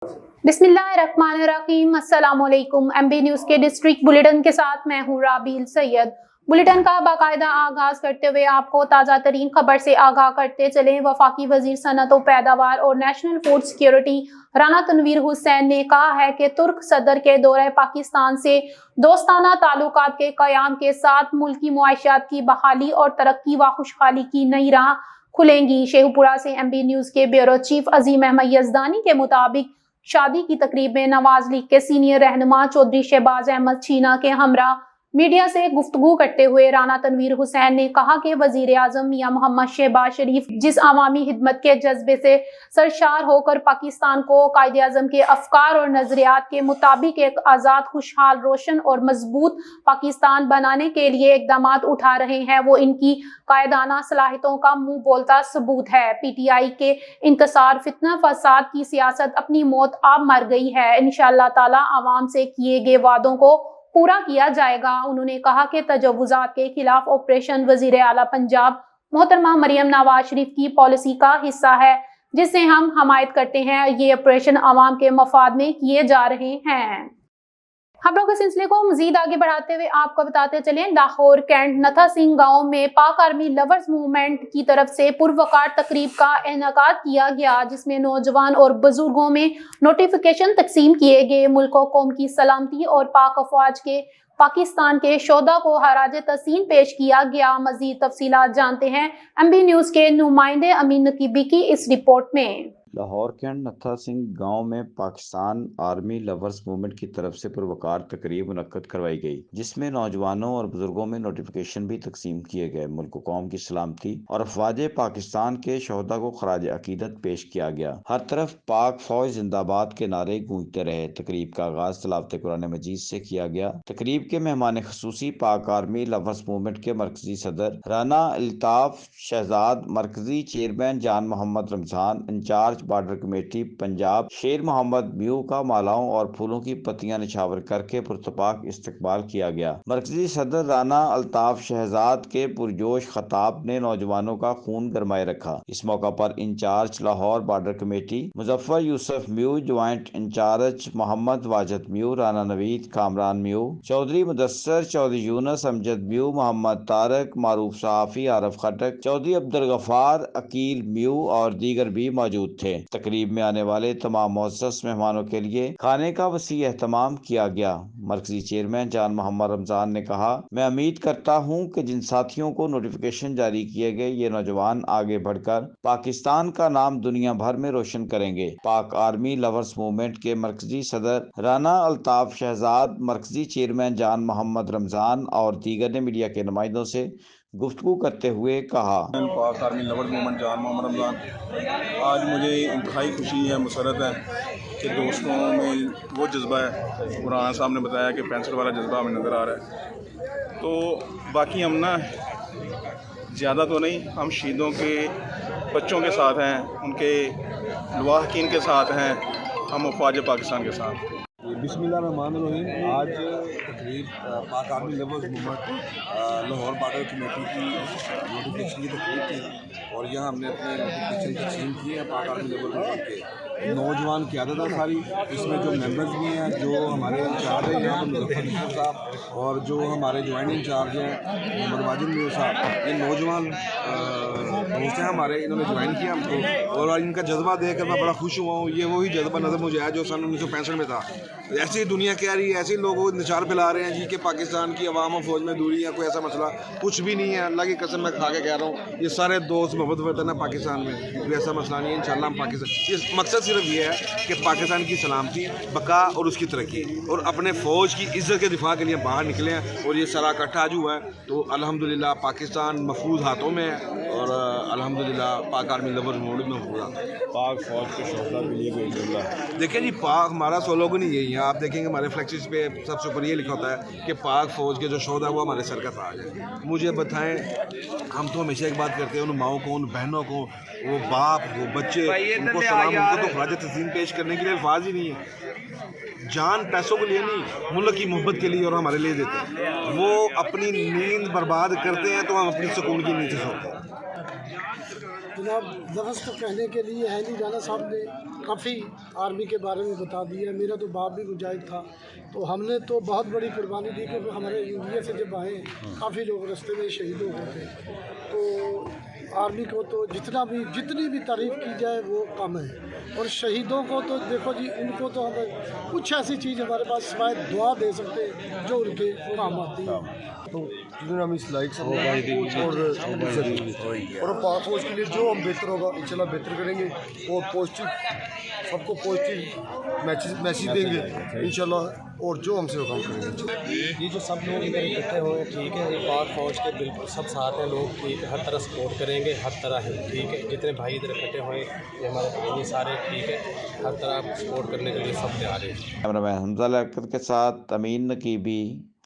बिस्मिल्लाहिर्रहमानिर्रहीम। अस्सलामुअलैकुम। MB news के डिस्ट्रिक्ट बुलेटिन के साथ मैं हूँ राबील सैयद। बुलेटिन का बाकायदा आगाज करते हुए आपको ताज़ा तरीन खबर से आगाह करते चलें। वफाकी वजीर सनअत व पैदावार और national food security Rana Tanveer Hussain ने कहा है कि तुर्क सदर के दौरे पाकिस्तान से दोस्ताना ताल्लुकात के क़याम के साथ मुल्की मुआशियात की बहाली और तरक्की व खुशहाली की नई राह खुलेंगी। शेखपुरा से एमबी न्यूज़ के ब्यूरो चीफ अजीम अहमद यजदानी के मुताबिक शादी की तकरीब में नवाज लीग के सीनियर रहनुमा चौधरी शहबाज अहमद छीना के हमरा मीडिया से गुफ्तगू करते हुए राना तनवीर हुसैन ने कहा कि वजीर आजम मियां मोहम्मद शहबाज शरीफ जिस अवामी हिदमत के जज्बे से सरशार होकर पाकिस्तान को कायदे आजम के अफकार और नजरियात के मुताबिक एक आज़ाद, खुशहाल, रोशन और मजबूत पाकिस्तान बनाने के लिए इकदाम उठा रहे हैं, वो इनकी कायदाना सलाहियतों का मुंह बोलता सबूत है। पीटीआई के इंतसार फितना फसाद की सियासत अपनी मौत आप मर गई है। इंशाअल्लाह ताला आवाम से किए गए वादों को पूरा किया जाएगा। उन्होंने कहा कि तजव्वुज़ात के खिलाफ ऑपरेशन वज़ीर आला पंजाब मोहतरमा मरियम नवाज शरीफ की पॉलिसी का हिस्सा है, जिससे हम हमायत करते हैं। ये ऑपरेशन अवाम के मफाद में किए जा रहे हैं। खबरों के सिलसिले को मजीद आगे बढ़ाते हुए आपको बताते चलें, लाहौर कैंट नथा सिंह गांव में पाक आर्मी लवर्स मूवमेंट की तरफ से पुरवकार तकरीब का इनेकाद किया गया, जिसमें नौजवान और बुजुर्गों में नोटिफिकेशन तकसीम किए गए। मुल्क और कौम की सलामती और पाक अफवाज के पाकिस्तान के शोधा को हराज तहसीन पेश किया गया। मजीद तफसीलात जानते हैं एमबी न्यूज़ के नुमाइंदे अमीन नकीबी की इस रिपोर्ट में। लाहौर कैंट नथा सिंह गांव में पाकिस्तान आर्मी लवर्स मूवमेंट की तरफ से पुरवकार तकरीब मुनक्कद करवाई गई, जिसमें नौजवानों और बुजुर्गों में नोटिफिकेशन भी तकसीम किए गए। मुल्क कौम की सलामती और अफवाज पाकिस्तान के शोहदा को खराज अकीदत पेश किया गया। हर तरफ पाक फौज जिंदाबाद के नारे गूंजते रहे। तकरीब का आगाज तिलावत कुरान मजीद से किया गया। तकरीब के मेहमान खसूसी पाक आर्मी लवर्स मूवमेंट के मरकजी सदर राना अल्ताफ शहजाद, मरकजी chairman Jan Mohammad Ramzan, incharge border committee Punjab Sher Mohammad mu का मालाओं और फूलों की पत्तियां निछावर करके पुरतपाक इस्तकबाल किया गया। मरकजी सदर राना अल्ताफ शहजाद के पुरजोश खताब ने नौजवानों का खून गरमाए रखा। इस मौका पर incharge Lahore border committee Muzaffar Yusuf म्यू, ज्वाइंट इंचार्ज मोहम्मद वाजिद म्यू, राना नवीद कामरान म्यू, चौधरी मुदस्सर, चौधरी यूनस अमजद म्यू, मोहम्मद तारक, मारूफ सहाफी आरफ खटक, चौधरी अब्दुल गफार, अकील म्यू और दीगर भी मौजूद थे। तकरीब में आने वाले तमाम मुअज़्ज़ज़ मेहमानों के लिए खाने का वसी एहतमाम किया गया। मरकजी चेयरमैन जान मोहम्मद रमजान ने कहा, मैं उम्मीद करता हूं कि जिन साथियों को नोटिफिकेशन जारी किए गए, ये नौजवान आगे बढ़कर पाकिस्तान का नाम दुनिया भर में रोशन करेंगे। पाक आर्मी लवर्स मूवमेंट के मरकजी सदर राना अल्ताफ शहजाद, मरकजी चेयरमैन जान मोहम्मद रमजान और दीगर ने मीडिया के नुमाइंदों से गुफ्तगू करते हुए कहा, पाक आर्मी लवर्स मूवमेंट जान मोहम्मद रमजान, आज मुझे इंतहाई खुशी है, मुसरत है कि दोस्तों में वो जज्बा है। कुरान साहब ने बताया कि पेंसिल वाला जज्बा हमें नज़र आ रहा है। तो बाकी हम ना ज़्यादा तो नहीं, हम शहीदों के बच्चों के साथ हैं, उनके लवाहकीन के साथ हैं, हम अफवाज पाकिस्तान के साथ। बिस्मिल्लाहिर्रहमानिर्रहीम। आज तकरीब पाक army lovers movement Lahore border committee की नोटिफिकेशन की तकरीब थी और यहाँ हमने अपने नोटिफिकेशन तकसीम किए हैं। पाक आर्मी लवर्स मूवमेंट के नौजवान क़यादत है सारी, इसमें जो मेंबर्स भी हैं, जो हमारे इंचार्ज हैं यहाँ पर मुजफ्फर यूसुफ साहब और जो हमारे ज्वाइंट इंचार्ज हैं मोहम्मद वाजिद म्यू साहब, ये नौजवान दोस्त हैं हमारे, इन्होंने ज्वाइन किया हमको और इनका जज्बा देख कर मैं बड़ा खुश हुआ हूँ। ये वही जज्बा नज़र मुझे आया जो सन 1965 में था। ऐसी दुनिया कह रही है, ऐसे लोग निचार फैला रहे हैं जी कि पाकिस्तान की अवाम और फौज में दूरी है, कोई ऐसा मसला कुछ भी नहीं है। अल्लाह की कसम मैं खा के कह रहा हूँ, ये सारे दोस्त मोहब्बत वतन है पाकिस्तान में, कोई ऐसा मसला नहीं है। इंशाल्लाह हम पाकिस्तान, ये मकसद सिर्फ ये है कि पाकिस्तान की सलामती, बका और उसकी तरक्की और अपने फ़ौज की इज़्ज़त के दिफा के लिए बाहर निकले हैं। और ये सारा इकट्ठा आज हुआ है तो अल्हम्दुलिल्लाह पाकिस्तान महफूज हाथों में है और अल्हम्दुलिल्लाह पाक आर्मी लवर्स मूवमेंट में हुआ। पाक फौज के शोहदा के लिए भी देखिए जी, पाक हमारा स्लोगन ही यही है। आप देखेंगे हमारे फ्लैक्सिस पे सबसे ऊपर ये लिखा होता है कि पाक फौज के जो शोहदा वो हमारे सर का ताज है। मुझे बताएं, हम तो हमेशा एक बात करते हैं, उन माओं को, उन बहनों को, वो बाप, वो बच्चे, उनको सलाम, उनको तो खराज तस्लीम पेश करने के लिए अल्फाज ही नहीं है। जान पैसों के लिए नहीं, मुल्क की मोहब्बत के लिए और हमारे लिए देते हैं। वो अपनी नींद बर्बाद करते हैं तो हम अपनी सुकून की नींद से सोते हैं। जनाब लफ्ज़ तो कहने के लिए है नहीं, राना साहब ने काफ़ी आर्मी के बारे में बता दिया। मेरा तो बाप भी मुजाहिद था, तो हमने तो बहुत बड़ी कुर्बानी दी, क्योंकि हमारे इंडिया से जब आए काफ़ी लोग रास्ते में शहीद हो गए थे। तो आर्मी को तो जितनी भी तारीफ़ की जाए वो कम है, और शहीदों को तो देखो जी, उनको तो हम कुछ ऐसी चीज़ हमारे पास सिवाय दुआ दे सकते हैं जो उनके काम आती है। तो हम इस लाइक सब और पाक फौज के लिए जो हम बेहतर होगा इंशाल्लाह बेहतर करेंगे, और पॉजिटिव सबको पॉजिटिव मैसेज देंगे इंशाल्लाह, और जो हमसे वो काम करेंगे। ये जो सब लोग इधर इकट्ठे हुए हैं, ठीक है, ये पाक फौज के बिल्कुल सब साथ हैं लोग, ठीक है, हर तरह सपोर्ट करेंगे, हर तरह है, ठीक है, जितने भाई इधर इकट्ठे हुए ये हमारे भाई ये सारे, ठीक है, हर तरह सपोर्ट करने के लिए सब तैयार हैं। कैमरामैन हमजा लखत के साथ अमीन नकीबी,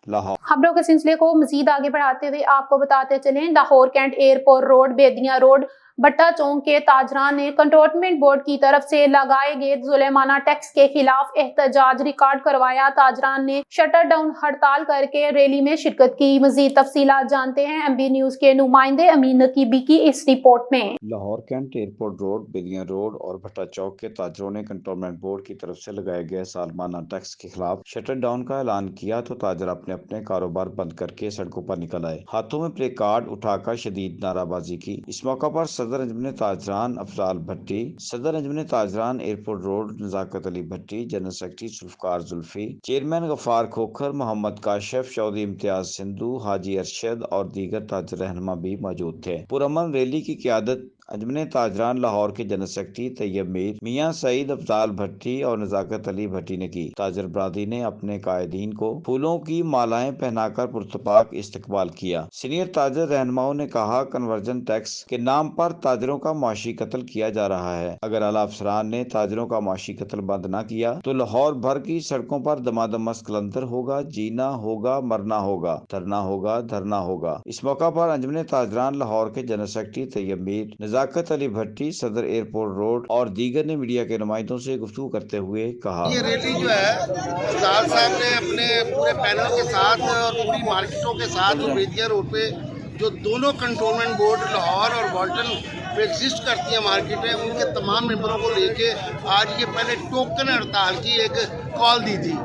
लाहौर। खबरों के सिलसिले को मजीद आगे बढ़ाते हुए आपको बताते चलें, लाहौर कैंट एयरपोर्ट रोड, बेदिया रोड, भट्टा चौक के ताजरान ने कंटोनमेंट बोर्ड की तरफ से लगाए गए जुलेमाना टैक्स के खिलाफ एहतजाज रिकॉर्ड करवाया। ताजरान ने शटर डाउन हड़ताल करके रैली में शिरकत की। मजीद तफसीलात जानते हैं MB न्यूज के नुमाइंदे अमीन नकीबी की इस रिपोर्ट में। लाहौर कैंट एयरपोर्ट रोड, बेदिया रोड और भट्टा चौक के ताजरों ने कंटोनमेंट बोर्ड की तरफ से लगाए गए सालाना टैक्स के खिलाफ शटर डाउन का ऐलान किया, तो ताजर अपने अपने कारोबार बंद करके सड़कों पर निकल आए। हाथों में प्ले कार्ड उठाकर शदीद नाराबाजी की। इस मौका पर सदर अंजुमन ताजरान अफजाल भट्टी, सदर अंजुमन ताजरान airport road Nazakat Ali Bhatti, general secretary Zulfiqar Zulfi, chairman Ghaffar Khokhar, Mohammad Kashif, Chaudhry Imtiaz Sindhu, Haji Arshad और दीगर ताजर रहनुमा भी मौजूद थे। पुरअमन रैली की क़यादत अंजुमन ताजरान लाहौर के जनरल सेक्रेटरी तैयब मीर, मियां सईद अफजाल भट्टी और नजाकत अली भट्टी ने की। ताजर बरादरी ने अपने कायदीन को फूलों की मालाएं पहनाकर पुरतपाक इस्तकबाल किया। सीनियर ताजर रहनुमाओं ने कहा, कन्वर्जन टैक्स के नाम पर ताजरों का माशी कत्ल किया जा रहा है। अगर आला अफसरान ने ताजरों का माशी कत्ल बंद न किया तो लाहौर भर की सड़कों पर दमादम कलंदर होगा, जीना होगा, मरना होगा, धरना होगा, धरना होगा। इस मौका पर अंजुमन ताजरान लाहौर के जनरल सेक्रेटरी तैयब मीर, नजाकत अली भट्टी, सदर एयरपोर्ट रोड और दीगर ने मीडिया के नुमाइंदों से गुफ्तगू करते हुए कहा, ये रैली जो है अफजाल साहब ने अपने पूरे पैनल के साथ और पूरी मार्केटों के साथ और बेदिया रोड पे जो दोनों कंटोनमेंट बोर्ड लाहौर और वाल्टन पे एग्जिस्ट करती हैं मार्केटें, उनके तमाम मेंबरों को लेके आज ये पहले टोकन हड़ताल की एक कॉल दी थी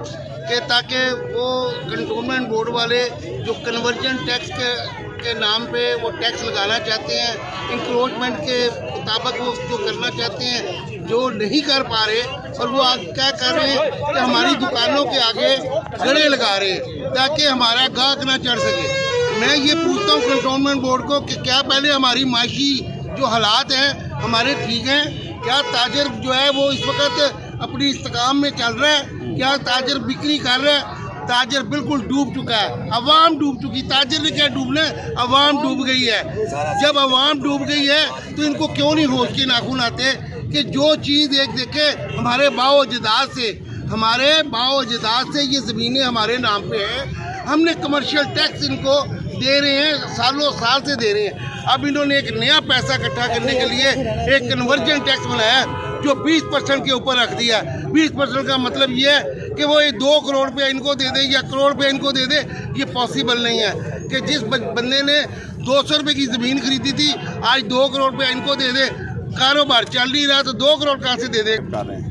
कि ताकि वो कंटोनमेंट बोर्ड वाले जो कन्वर्जन टैक्स के नाम पे वो टैक्स लगाना चाहते हैं, इंक्रोचमेंट के मुताबिक वो जो करना चाहते हैं, जो नहीं कर पा रहे, और वो क्या कर रहे हैं कि हमारी दुकानों के आगे गड़े लगा रहे हैं ताकि हमारा गाहक ना चढ़ सके। मैं ये पूछता हूँ कंटोनमेंट बोर्ड को कि क्या पहले हमारी माशी जो हालात हैं हमारे ठीक हैं? क्या ताजर जो है वो इस वक्त अपनी इस्तेकाम में चल रहा है? क्या ताजर बिक्री कर रहा है? ताजर बिल्कुल डूब चुका है, अवाम डूब चुकी। ताजर ने क्या डूबना है? अवाम डूब गई है। जब अवाम डूब गई है तो इनको क्यों नहीं होश के नाखून आते कि जो चीज़ एक देखे हमारे बाओ अजदाद से ये ज़मीनें हमारे नाम पे हैं, हमने कमर्शियल टैक्स इनको दे रहे हैं, सालों साल से दे रहे हैं। अब इन्होंने एक नया पैसा इकट्ठा करने के लिए एक कन्वर्जन टैक्स बनाया जो 20% के ऊपर रख दिया। 20% का मतलब ये है कि वो 2 करोड़ रुपया इनको दे दे या करोड़ रुपया इनको दे दे, ये पॉसिबल नहीं है कि जिस बंदे ने 200 रुपये की ज़मीन खरीदी थी आज 2 करोड़ रुपया इनको दे दे। कारोबार चल नहीं रहा तो 2 करोड़ कहाँ से दे दे?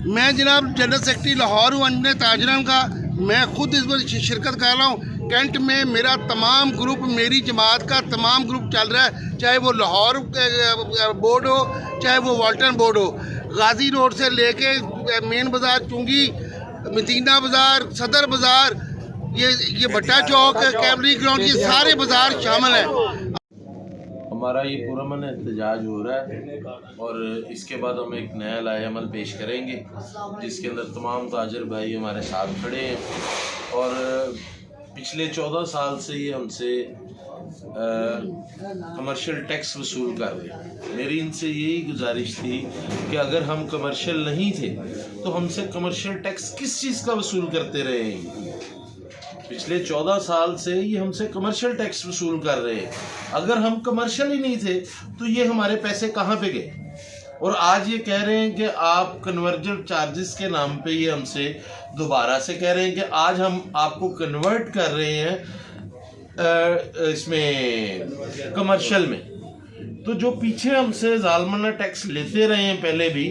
मैं जनाब जनरल सेक्रेटरी लाहौर हूँ अंजुमन ताजरान का, मैं खुद इस पर शिरकत कर रहा हूँ। कैंट में मेरा तमाम ग्रुप, मेरी जमात का तमाम ग्रुप चल रहा है, चाहे वो लाहौर बोर्ड हो चाहे वो वाल्टन बोर्ड हो। गाजी रोड से लेके मेन बाज़ार, चुंगी, मदीना बाज़ार, सदर बाज़ार, ये भट्टा चौक, कैवरी ग्राउंड, ये सारे बाज़ार शामिल हैं। हमारा ये पुरअमन एहतजाज हो रहा है और इसके बाद हम एक नया लाए अमल पेश करेंगे जिसके अंदर तमाम ताजर भाई हमारे साथ खड़े हैं और पिछले 14 साल से ये हमसे कमर्शियल टैक्स वसूल कर रहे हैं। मेरी इनसे यही गुजारिश थी कि अगर हम कमर्शियल नहीं थे तो हमसे कमर्शियल टैक्स किस चीज़ का वसूल करते रहे हैं। पिछले 14 साल से ये हमसे कमर्शियल टैक्स वसूल कर रहे हैं। अगर हम कमर्शियल ही नहीं थे तो ये हमारे पैसे कहाँ पे गए? और आज ये कह रहे हैं कि आप कन्वर्जन चार्जेस के नाम पे ये हमसे दोबारा से कह रहे हैं कि आज हम आपको कन्वर्ट कर रहे हैं इसमें कमर्शियल में। तो जो पीछे हमसे जालमाना टैक्स लेते रहे हैं पहले भी,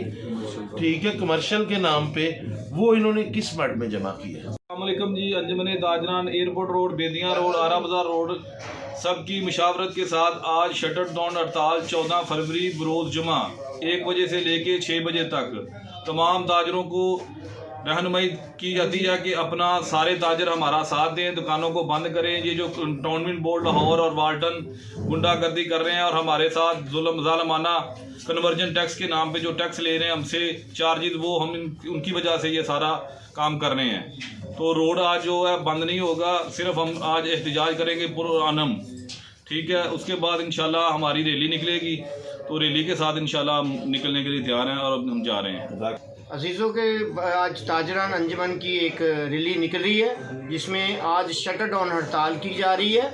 ठीक है, कमर्शियल के नाम पे, वो इन्होंने किस मद में जमा किया? अस्सलामुअलैकुम जी। अंजुमन ताजरान एयरपोर्ट रोड, बेदियाँ रोड, आरा बाज़ार रोड सबकी मुशावरत के साथ आज शटर डाउन हड़ताल 14 फरवरी बरोज़ जुमा 1 बजे से लेके 6 बजे तक तमाम ताजरों को रहनुमाई की जाती है कि अपना सारे ताजर हमारा साथ दें, दुकानों को बंद करें। ये जो कंटोनमेंट बोर्ड लाहौर और वाल्टन गुंडागर्दी कर रहे हैं और हमारे साथ ज़ालमाना कन्वर्जन टैक्स के नाम पे जो टैक्स ले रहे हैं हमसे चार्जेस, वो हम उनकी वजह से ये सारा काम कर रहे हैं। तो रोड आज जो है बंद नहीं होगा, सिर्फ हम आज एहतजाज करेंगे पुरअनम, ठीक है। उसके बाद इंशाल्लाह हमारी रैली निकलेगी, तो रैली के साथ इंशाल्लाह हम निकलने के लिए तैयार हैं और हम जा रहे हैं। अजीज़ों के आज ताजरान अंजुमन की एक रैली निकल रही है जिसमें आज शटर डाउन हड़ताल की जा रही है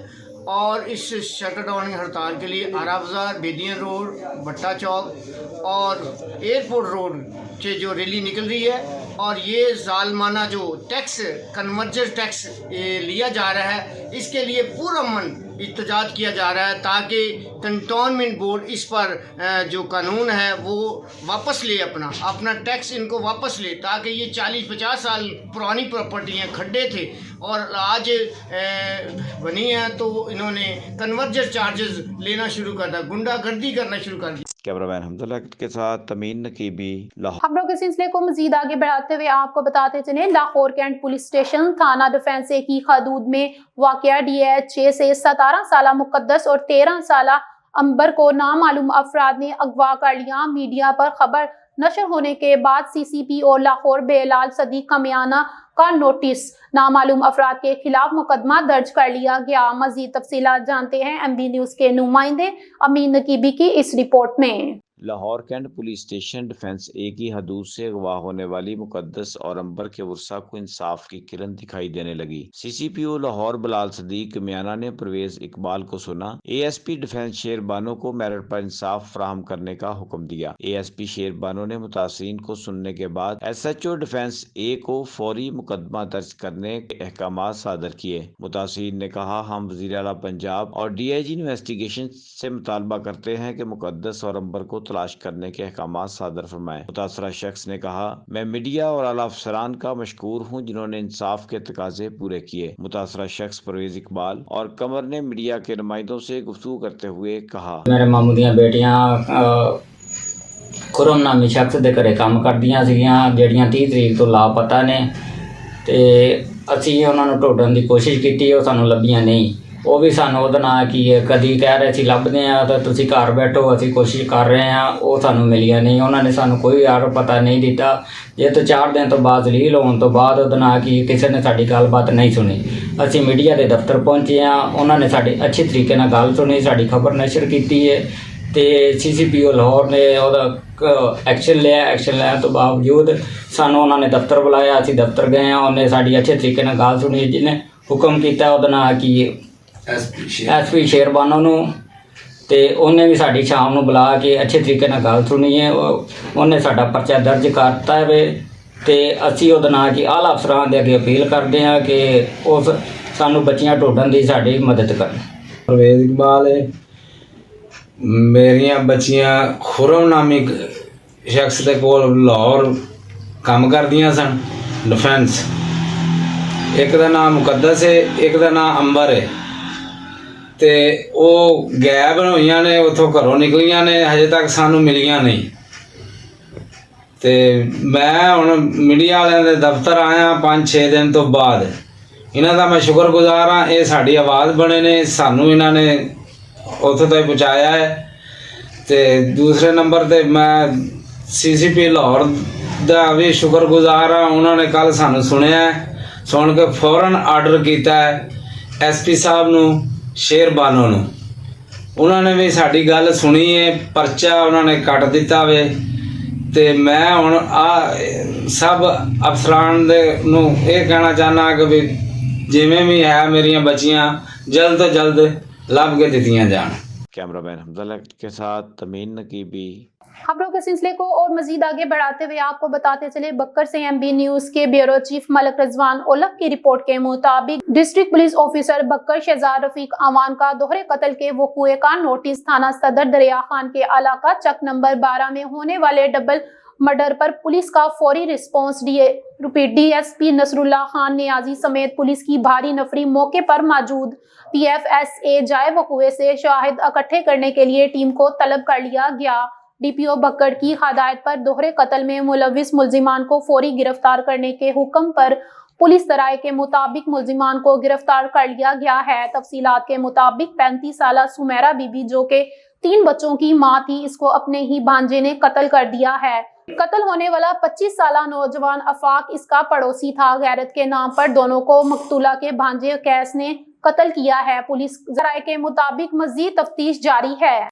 और इस शटर डाउन हड़ताल के लिए आरा बाज़ार, बेदियाँ रोड, भट्टा चौक और एयरपोर्ट रोड से जो रैली निकल रही है और ये ज़ालमाना जो टैक्स कन्वर्जन टैक्स लिया जा रहा है, इसके लिए पुरअमन एहतजाज किया जा रहा है ताकि कंटोनमेंट बोर्ड इस पर जो कानून है वो वापस ले, अपना टैक्स इनको वापस ले, ताकि ये 40-50 साल पुरानी प्रॉपर्टियाँ खड्डे थे और आज बनी हैं, तो इन्होंने कन्वर्जन चार्जेस लेना शुरू कर दिया, गुंडागर्दी करना शुरू कर दिया। कैमरामैन हमजा के साथ तमीन नकीबी, लाहौर। खबरों के सिलसिले को मजीद आगे बढ़ाते हुए आपको बताते चले, लाहौर कैंट पुलिस स्टेशन थाना डिफेंस की हदूद में वाक़या DH6 से 17 साला मुकद्दस और 13 साला अंबर को नामालूम अफराद ने अगवा कर लिया। मीडिया पर खबर नशर होने के बाद CCPO लाहौर बेलाल सदीक कमियाना का नोटिस, नामालूम अफराद के खिलाफ मुकदमा दर्ज कर लिया गया। मजीद तफसीलात जानते हैं MB न्यूज़ के नुमाइंदे अमीन नकीबी की इस रिपोर्ट में। Lahore cantt police station defence A की हदूद से अगवा होने वाली मुकद्दस और अंबर के वर्सा को इंसाफ की किरण दिखाई देने लगी। CCPO लाहौर बिलाल सदीक मियाना ने परवेज इकबाल को सुना। ASP डिफेंस शेर बानो को मेरिट पर इंसाफ फराहम करने का हुक्म दिया। ASP शेर बानो ने मुतासिरीन को सुनने के बाद SHO डिफेंस A को फौरी मुकदमा दर्ज करने के अहकाम सादर किए। मुतासिरीन ने कहा, हम वज़ीर आला पंजाब और DIG इन्वेस्टिगेशन से मुतालबा करते हैं कि मुकद्दस और अंबर को तलाश करने के अहकाम सादर फरमाएं। मुतासरा शख्स ने कहा, मैं मीडिया और आला अफसरान का मशकूर हूँ जिन्होंने इंसाफ के तकाजे पूरे किए। मुतासरा शख्स परवेज इकबाल और कमर ने मीडिया के नुमाइंदों से गुफ्तगू करते हुए कहा, मेरे मामू दियां बेटियां खुरम नामी शख्स दे घरे काम करदियां सीगियां ਜਿਹੜੀਆਂ 30 तरीक तो लापता ने ਤੇ ਅਸੀਂ ਉਹਨਾਂ ਨੂੰ ਢੋਡਣ ਦੀ ਕੋਸ਼ਿਸ਼ ਕੀਤੀ, ਉਹ ਸਾਨੂੰ ਲੱਭੀਆਂ ਨਹੀਂ। ਉਹ ਵੀ ਸਾਨੂੰ ਉਹਦਾ ਨਾਂ ਕੀ ਹੈ, ਕਦੀ ਕਹਿ ਰਹੇ ਸੀ ਲੱਭਦੇ ਆ ਤਾਂ ਤੁਸੀਂ ਘਰ ਬੈਠੋ, ਅਸੀਂ ਕੋਸ਼ਿਸ਼ ਕਰ ਰਹੇ ਆ, ਉਹ ਸਾਨੂੰ ਮਿਲੀਆਂ ਨਹੀਂ। ਉਹਨਾਂ ਨੇ ਸਾਨੂੰ ਕੋਈ ਯਾਰ ਪਤਾ ਨਹੀਂ ਦਿੱਤਾ। ਜੇ ਤੋਂ 4 ਦਿਨ ਤੋਂ ਬਾਅਦ ਜਲੀਲ ਹੋਣ ਤੋਂ ਬਾਅਦ ਉਹਦਾ ਨਾਂ ਕੀ ਕਿਸੇ ਨੇ ਸਾਡੀ ਗੱਲਬਾਤ ਨਹੀਂ ਸੁਣੀ। ਅਸੀਂ ਮੀਡੀਆ ਦੇ ਦਫ਼ਤਰ ਪਹੁੰਚੇ ਆ, ਉਹਨਾਂ ਨੇ ਸਾਡੀ ਅੱਛੀ ਤਰੀਕੇ ਨਾਲ ਗੱਲ ਸੁਣੀ, ਸਾਡੀ ਖਬਰ ਨਸ਼ਰ ਕੀਤੀ ਹੈ ਤੇ CCPO ਲਾਹੌਰ ਨੇ ਉਹਦਾ ਐਕਸ਼ਨ ਲਿਆ। ਐਕਸ਼ਨ ਲੈਣ ਤੋਂ ਬਾਵਜੂਦ ਸਾਨੂੰ ਉਹਨਾਂ ਨੇ ਦਫ਼ਤਰ ਬੁਲਾਇਆ, ਅਸੀਂ ਦਫ਼ਤਰ ਗਏ ਆ, ਉਹਨੇ ਸਾਡੀ ਅੱਛੇ ਤਰੀਕੇ ਨਾਲ ਗੱਲ ਸੁਣੀ। ਜਿਹਨੇ ਹੁਕਮ ਕੀਤਾ ਉਹਦਾ ਨਾਂ ਕੀ SP ਸ਼ੇਰ ਬਾਨੋ ਨੂੰ, ਤੇ ਉਹਨੇ ਵੀ ਸਾਡੀ ਸ਼ਾਮ ਨੂੰ ਬੁਲਾ ਕੇ ਅੱਛੇ ਤਰੀਕੇ ਨਾਲ ਗੱਲ ਸੁਣੀ ਹੈ। ਉਹਨੇ ਸਾਡਾ ਪਰਚਾ ਦਰਜ ਕਰਤਾ ਹੈ ਤੇ ਅਸੀਂ ਉਹਦਾ ਨਾਂ ਕੀ ਆਲਾ ਅਫਸਰਾਂ ਦੇ ਅੱਗੇ ਅਪੀਲ ਕਰਦੇ ਹਾਂ ਕਿ ਉਸ ਸਾਨੂੰ ਬੱਚੀਆਂ ਢੋਡਣ ਦੀ ਸਾਡੀ ਮਦਦ ਕਰਨ। परवेज इकबाल है, मेरिया बच्चियां खुरम नामी शख्स के कोल लाहौर काम करदियां सन डिफेंस। एक का नाम मुकद्दस है, एक का नाम अंबर है, तो वो गैब हुई ने, उतों घरों निकलियां ने, हजे तक सानू मिलियां नहीं। तो मैं हुण मीडिया वाले दे दफ्तर आया 5-6 दिन तो बाद। इन्हां दा मैं शुक्रगुजार हाँ, ये साडी आवाज़ बने ने, सानू इन्हां ने उत्थों तक पहुँचाया है। तो दूसरे नंबर पर मैं CCP लाहौर का भी शुक्रगुजार हाँ, उन्होंने कल सानू सुनिया है, सुन के फौरन आर्डर किया है SP साहब नू शेर बानो नू। उन्होंने भी साडी गल सुनी है, परचा उन्होंने कट दिता वे। तो मैं हुण सब अफसरान दे नू ये कहना चाहना कि भी जिवें भी है मेरियां बच्चियां जल्द तो जल्द लभ के दित्तियां जान। कैमरामैन हमजा के साथ तमीन नकीबी, खबरों के सिलसिले को और मजीद आगे बढ़ाते हुए आपको बताते चले, बक्कर से एमबी न्यूज के ब्यूरो चीफ मलक रिजवान ओलख की रिपोर्ट के मुताबिक district police officer Bhakkar Shahzad Rafiq Awan का दोहरे कत्ल के वक़ूए का नोटिस थाना सदर दरिया खान के इलाका चक नंबर 12 में होने वाले डबल मर्डर पर पुलिस का फौरी रिस्पांस डीएसपी नसरुल्लाह खान नियाजी समेत पुलिस की भारी नफरी मौके पर मौजूद। पीएफएसए जाए वक़ूए से शाहिद इकट्ठे करने के लिए टीम को तलब कर लिया गया। डीपीओ बक्कर की हदायत पर दोहरे कत्ल में मुलविस मुल्जिमान को फौरी गिरफ्तार करने के हुक्म पर पुलिस दराये के मुताबिक मुल्जिमान को गिरफ्तार कर लिया गया है। तफसीलात के मुताबिक 35 साला सुमेरा बीबी जो के 3 बच्चों की मां थी, इसको अपने ही भांजे ने कत्ल कर दिया है। कत्ल होने वाला 25 साला नौजवान अफाक इसका पड़ोसी था। गैरत के नाम पर दोनों को मकतूला के भांजे कैस ने कत्ल किया है। पुलिस दराये के मुताबिक मजीद तफ्तीश जारी है।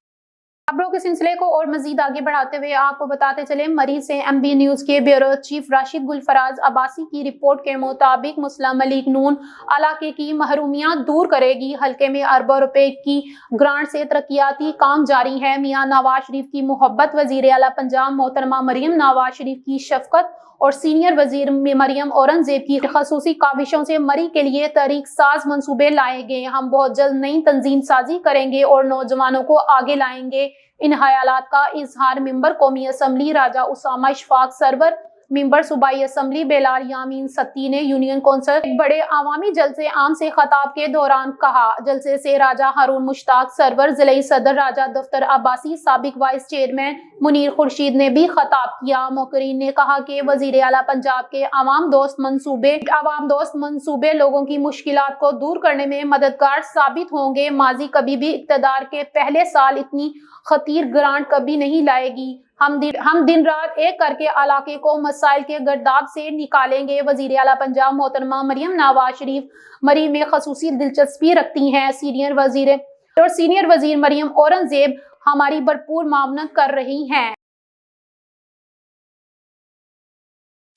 खबरों के सिलसिले को और मजीद आगे बढ़ाते हुए आपको बताते चले, मरी से एमबी न्यूज के ब्यूरो चीफ राशिद गुलफराज अब्बासी की रिपोर्ट के मुताबिक मुस्लिम लीग नून इलाके की महरूमियां दूर करेगी। हल्के में अरबों रुपए की ग्रांट से तरक्याती काम जारी है। मियां नवाज शरीफ की मोहब्बत, वजीर आला पंजाब मोहतरमा मरियम नवाज शरीफ की शफकत और सीनियर वजीर मरियम औरंगजेब की खसूसी काविशों से मरी के लिए तहरीक साज मंसूबे लाए गए। हम बहुत जल्द नई तंजीम साजी करेंगे और नौजवानों को आगे लाएंगे। इन ख्यालात का इजहार मेंबर कौमी असम्बली राजा उसामा इशफाक सरवर, मेंबर सूबाई असम्बली बेलाल यामीन सत्ती ने यूनियन कौंसिल एक बड़े आवामी जलसे आम से खताब के दौरान कहा। जलसे से राजा हारून मुश्ताक सरवर, जिले सदर राजा दफ्तर अब्बासी, साबिक वाइस चेयरमैन मुनीर खुर्शीद ने भी खताब किया। मोकरीन ने कहा कि वजीर आला पंजाब के आवाम दोस्त मंसूबे लोगों की मुश्किलात को दूर करने में मददगार साबित होंगे। माजी कभी भी इक़्तिदार के पहले साल इतनी खतीर ग्रांट कभी नहीं लाएगी। हम दिन रात एक करके इलाके को मसाइल के गर्दाब से निकालेंगे। वजीर आला पंजाब मोहतरमा मरियम नवाज शरीफ मरी में खसूसी दिलचस्पी रखती हैं। सीनियर वजीर मरियम औरंगजेब हमारी भरपूर मामनत कर रही हैं।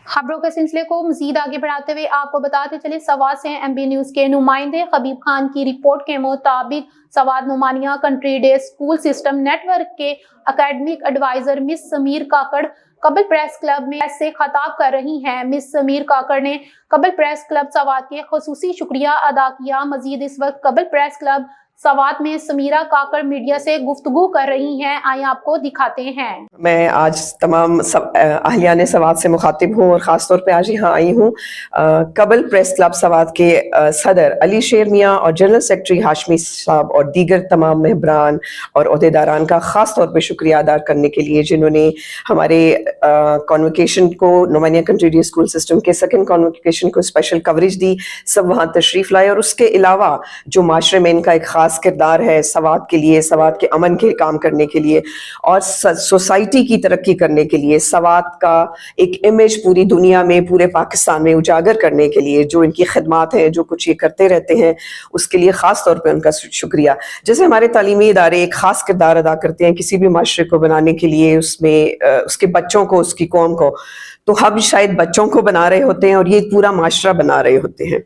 खबरों के सिलसिले को मजीद आगे बढ़ाते हुए आपको बताते चले, सवाद से एमबी न्यूज के नुमाइंदे खबीब खान की रिपोर्ट के मुताबिक सवाद नुमानिया country day school system network के academic adviser miss Sameer Kakar कबल प्रेस क्लब में से खताब कर रही हैं। मिस समीर काकड़ ने कबल प्रेस क्लब सवाद के खुसूसी शुक्रिया अदा किया। मजीद इस वक्त कबल प्रेस क्लब सवाद में समीरा काकड़ मीडिया से गुफ्तगू कर रही हैं। आइए आपको दिखाते हैं। मैं आज तमाम अहलियान सवाद से मुखातिब हूँ और ख़ास तौर पे आज यहाँ आई हूँ कबल प्रेस क्लब सवाद के सदर अली शेर मियाँ और जनरल सेक्रेटरी हाशमी साहब और दीगर तमाम मेहरान और अहदेदारान का ख़ास तौर पे शुक्रिया अदा करने के लिए, जिन्होंने हमारे कॉन्वोकेशन को नुमानिया कंट्री डे स्कूल सिस्टम के सेकेंड कॉन्वोकेशन को स्पेशल कवरेज दी, सब वहाँ तशरीफ़ लाए। और उसके अलावा जो माशरे में इनका एक खास किरदार है सवाद के लिए, सवाद के अमन के काम करने के लिए और सोसाइटी की तरक्की करने के लिए, सवाद का एक इमेज पूरी दुनिया में, पूरे पाकिस्तान में उजागर करने के लिए जो इनकी खिदमात हैं, जो कुछ ये करते रहते हैं, उसके लिए ख़ास तौर पे उनका शुक्रिया। जैसे हमारे तालीमी इदारे एक ख़ास किरदार अदा करते हैं किसी भी माशरे को बनाने के लिए, उसमें उसके बच्चों को, उसकी कौम को, तो हम शायद बच्चों को बना रहे होते हैं और ये पूरा माशरा बना रहे होते हैं।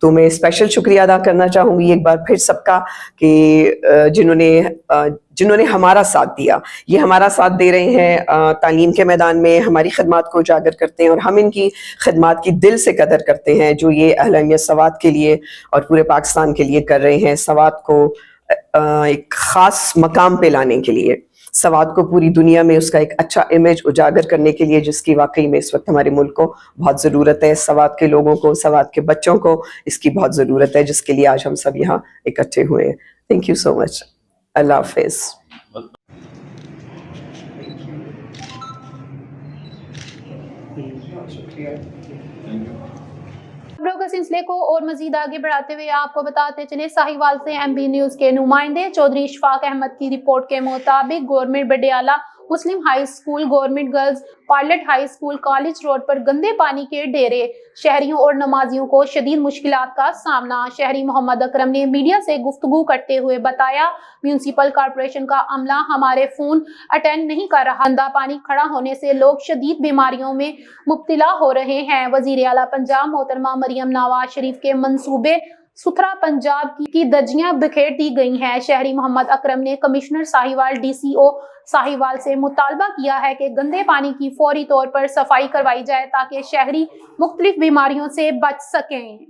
तो मैं स्पेशल शुक्रिया अदा करना चाहूँगी एक बार फिर सबका कि जिन्होंने हमारा साथ दिया, ये हमारा साथ दे रहे हैं तालीम के मैदान में, हमारी खिदमात को उजागर करते हैं और हम इनकी खिदमात की दिल से कदर करते हैं जो ये अहलिया सवाद के लिए और पूरे पाकिस्तान के लिए कर रहे हैं, सवाद को एक ख़ास मकाम पे लाने के लिए, सवाद को पूरी दुनिया में उसका एक अच्छा इमेज उजागर करने के लिए, जिसकी वाकई में इस वक्त हमारे मुल्क को बहुत ज़रूरत है। सवाद के लोगों को, सवाद के बच्चों को इसकी बहुत ज़रूरत है, जिसके लिए आज हम सब यहाँ इकट्ठे हुए हैं। Thank you so much. Allah हाफिज़। खबरों के सिलसिले को और मजीद आगे बढ़ाते हुए आपको बताते चले, साहिवाल से एमबी न्यूज के नुमाइंदे चौधरी इशफाक अहमद की रिपोर्ट के मुताबिक government Badiyala Muslim high school, government girls pilot high school, college road पर गंदे पानी के डेरे, शहरियों और नमाजियों को शदीद मुश्किलात का सामना। शहरी मोहम्मद अकरम ने मीडिया से गुफ्तगू करते हुए बताया, म्यूनसिपल कॉरपोरेशन का अमला हमारे फोन अटेंड नहीं कर रहा, गंदा पानी खड़ा होने से लोग शदीद बीमारियों में मुब्तला हो रहे हैं। वजीर आला पंजाब मोहतरमा मरियम नवाज शरीफ के मंसूबे सुथरा पंजाब की दजियां बिखेर दी गई हैं। शहरी मोहम्मद अकरम ने कमिश्नर साहिवाल DCO साहिवाल से मुतालबा किया है कि गंदे पानी की फौरी तौर पर सफाई करवाई जाए ताकि शहरी मुख्तलिफ बीमारियों से बच सकें।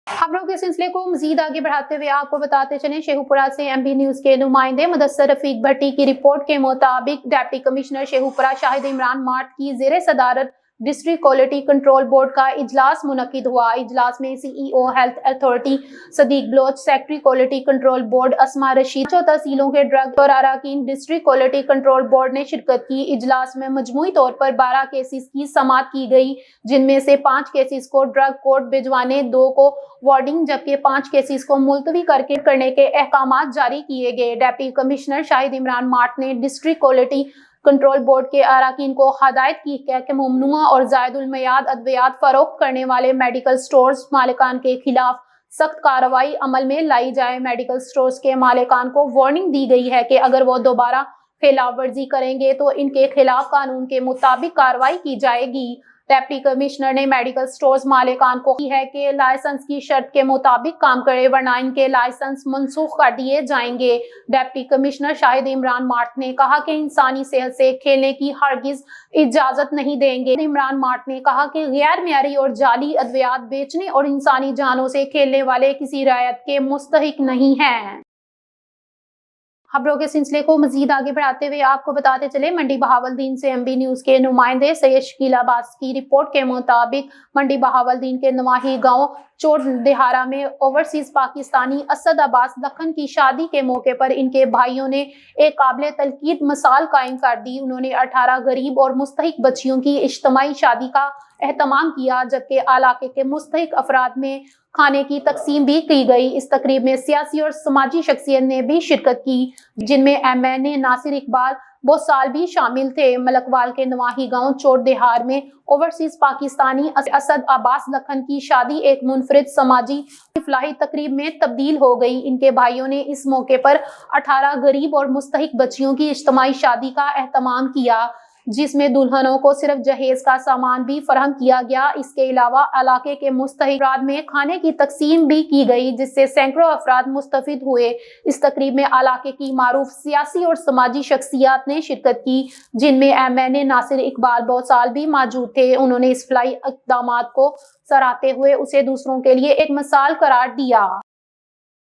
खबरों के सिलसिले को मजीद आगे बढ़ाते हुए आपको बताते चलें, शेखुपुरा से MB न्यूज के नुमाइंदे मुदस्सर रफीक भट्टी की रिपोर्ट के मुताबिक deputy commissioner Sheikhupura Shahid Imran mart की ज़ेरे सदारत डिस्ट्रिक्ट क्वालिटी कंट्रोल बोर्ड का इजलास मुनक्किद हुआ। इजलास में CEO health authority Sadiq Baloch, secretary quality control board Asma Rasheed, 4 तहसीलों के ड्रग और अराकीन डिस्ट्रिक्ट क्वालिटी कंट्रोल बोर्ड ने शिरकत की। इजलास में मजमूई तौर पर 12 केसेस की समाअत की गई, जिनमें से 5 केसेस को ड्रग कोर्ट भिजवाने, 2 को वार्डिंग जबकि 5 केसेस को मुलतवी करने के अहकामात जारी किए गए। Deputy commissioner Shahid Imran mart ने डिस्ट्रिक्ट क्वालिटी कंट्रोल बोर्ड के अराकीन को हदायत की कि ममनुआ और जायदुल मियाद अद्वियात फरोख्त करने वाले मेडिकल स्टोर्स मालिकान के खिलाफ सख्त कार्रवाई अमल में लाई जाए। मेडिकल स्टोर्स के मालिकान को वार्निंग दी गई है कि अगर वो दोबारा खिलाफ वर्जी करेंगे तो इनके खिलाफ कानून के मुताबिक कार्रवाई की जाएगी। डिप्टी कमिश्नर ने मेडिकल स्टोर्स मालिकान को की है कि लाइसेंस की शर्त के मुताबिक काम करे वरना इनके लाइसेंस मनसूख कर दिए जाएंगे। Deputy commissioner Shahid Imran mart ने कहा कि इंसानी सेहत से खेलने की हरगिज इजाजत नहीं देंगे। इमरान मार्ट ने कहा कि गैर मियारी और जाली अद्वियात बेचने और इंसानी जानों से खेलने वाले किसी रियायत के मुस्तहिक नहीं हैं। खबरों के सिलसिले को मजीद आगे बढ़ाते हुए आपको बताते चले, मंडी बहावलदीन से MB न्यूज के नुमाइंदे सैयद शकील अब्बास की रिपोर्ट के मुताबिक मंडी बहावलदीन के नवाही गांव चोट दिहारा में ओवरसीज पाकिस्तानी असद अब्बास लखन की शादी के मौके पर इनके भाइयों ने एक काबिल तलकीद मिसाल कायम कर दी। उन्होंने 18 गरीब और मुस्तहिक बच्चियों की इज्तिमाई शादी का एहतमाम किया, जबकि इलाके के मुस्तहिक अफराद में खाने की तकसीम भी की गई। इस तकरीब में सियासी और समाजी शख्सियत ने भी शिरकत की, जिनमें MNA नासिर इकबाल बोसाल भी शामिल थे। मलकवाल के नवाही गांव चोट दिहार में ओवरसीज पाकिस्तानी असद अब्बास लखन की शादी एक मुनफरिद समाजी इफ्लाही तकरीब में तब्दील हो गई। इनके भाइयों ने इस मौके पर 18 गरीब और मुस्तहिक बच्चियों की इज्तिमाई शादी का एहतमाम किया, जिसमें दुल्हनों को सिर्फ जहेज का सामान भी फराहम किया गया। इसके अलावा इलाके के मुस्तहिक अफराद में खाने की तकसीम भी की गई, जिससे सैकड़ों अफराद मुस्तफिद हुए। इस तकरीब में इलाके की मारूफ सियासी और समाजी शख्सियात ने शिरकत की, जिनमें MNA नासिर इकबाल बोसाल भी मौजूद थे। उन्होंने इस फलाही इक़दामात को सराहते हुए उसे दूसरों के लिए एक मिसाल करार दिया।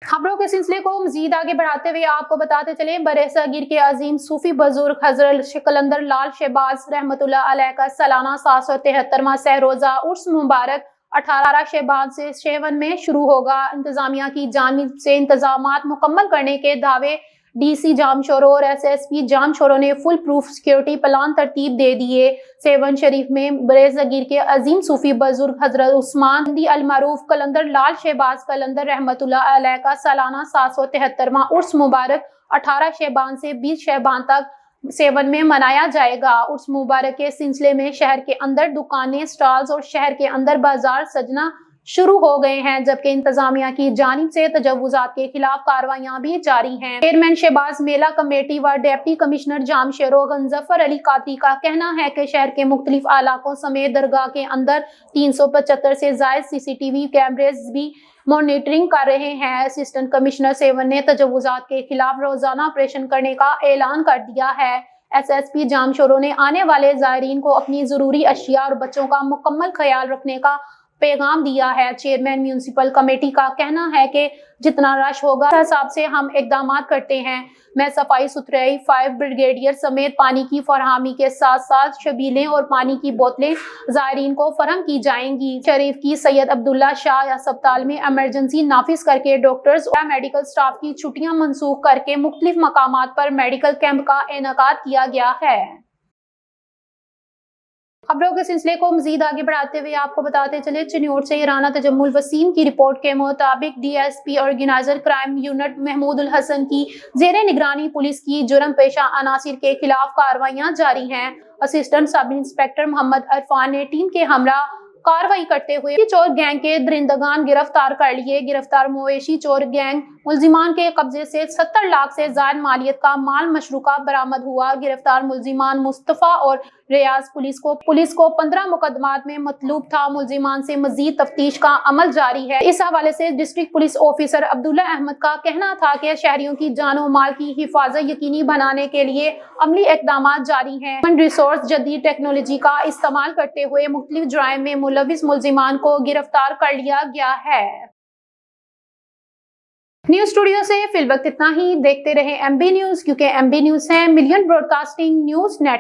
खबरों के सिलसिले को मजीद आगे बढ़ाते हुए आपको बताते चले, बरसगीर के अजीम सूफी बुजुर्ग हजरत कलंदर लाल शहबाज रहमतुल्लाह अलैह का सालाना 773वां सहरोजा उर्स मुबारक 18 शहबाज से शेवन में शुरू होगा। इंतजामिया की जानिब से इंतजामात मुकम्मल करने के दावे DC जामशोरो और SSP जामशोरो ने फुल प्रूफ सिक्योरिटी प्लान तरतीब दे दिए। सेवन शरीफ में बरसगीर के अजीम सूफी बुजुर्ग हजरत उस्मान दी अल मारूफ कलंदर लाल शहबाज कलंदर रहमतुल्लाह अलैह का सालाना 773वां उर्स मुबारक 18 शहबान से 20 शहबान तक सेवन में मनाया जाएगा। उर्स मुबारक के सिलसिले में शहर के अंदर दुकानें, स्टॉल्स और शहर के अंदर बाजार सजना शुरू हो गए हैं, जबकि इंतजामिया की जानिब से तजव्वुजात के खिलाफ कार्रवाइयां भी जारी हैं। चेयरमैन शहबाज मेला कमेटी व डिप्टी कमिश्नर जामशेरो गंजफर अली कादरी का कहना है कि शहर के मुख्तलिफ इलाकों समेत दरगाह के अंदर 375 से जायद CCTV कैमरेज भी मॉनिटरिंग कर रहे हैं। असिस्टेंट कमिश्नर सेवन ने तजव्वुजात के खिलाफ रोजाना ऑपरेशन करने का ऐलान कर दिया है। SSP जामशोरो ने आने वाले जायरीन को अपनी जरूरी अशिया और बच्चों का मुकम्मल ख्याल रखने का पैगाम दिया है। चेयरमैन म्यूनिसिपल कमेटी का कहना है कि जितना रश होगा उस हिसाब से हम इकदाम करते हैं। मैं सफाई सुथराई, फायर ब्रिगेडियर समेत पानी की फरहमी के साथ साथ शबीलें और पानी की बोतलें जायरीन को फराहम की जाएंगी। शरीफ की सैयद अब्दुल्ला शाह अस्पताल में इमरजेंसी नाफिज करके डॉक्टर्स और मेडिकल स्टाफ की छुट्टियां मनसूख करके मुख्तलिफ मकामात पर मेडिकल कैंप का इनेकाद किया गया है। खबरों के सिलसिले को मजीद आगे बढ़ाते हुए आपको बताते चले, चिन्योट से राना तजम्मुल वसीम की रिपोर्ट के मुताबिक DSP organiser crime unit Mahmood ul Hasan की जेरे निगरानी पुलिस की जुर्म पेशा अनासिर के खिलाफ कार्रवाइयां जारी हैं। Assistant sub inspector Mohammad Irfan ने टीम के हमरा कार्रवाई करते हुए चोर गैंग के दरिंदगान गिरफ्तार कर लिए। गिरफ्तार मवेशी चोर गैंग मुलजिमान के कब्जे से 70 लाख से ज्यादा मालियत का माल मशरूका बरामद हुआ। गिरफ्तार मुलजिमान मुस्तफ़ा और रियाज पुलिस को 15 मुकदमात में मतलूब था। मुलजिमान से मजीद तफ्तीश का अमल जारी है। इस हवाले से district police officer Abdullah Ahmad का कहना था कि शहरियों की जानो माल की हिफाजत यकीनी बनाने के लिए अमली इक़दामात जारी हैं। ह्यूमन रिसोर्स जदीद टेक्नोलॉजी का इस्तेमाल करते हुए मुख्तलिफ जुराइम में मुलविस मुलजिमान को गिरफ्तार कर लिया गया है। न्यूज स्टूडियो से फिल वक्त इतना ही। देखते रहे MB न्यूज, क्योंकि MB न्यूज है मिलियन ब्रॉडकास्टिंग न्यूज नेट।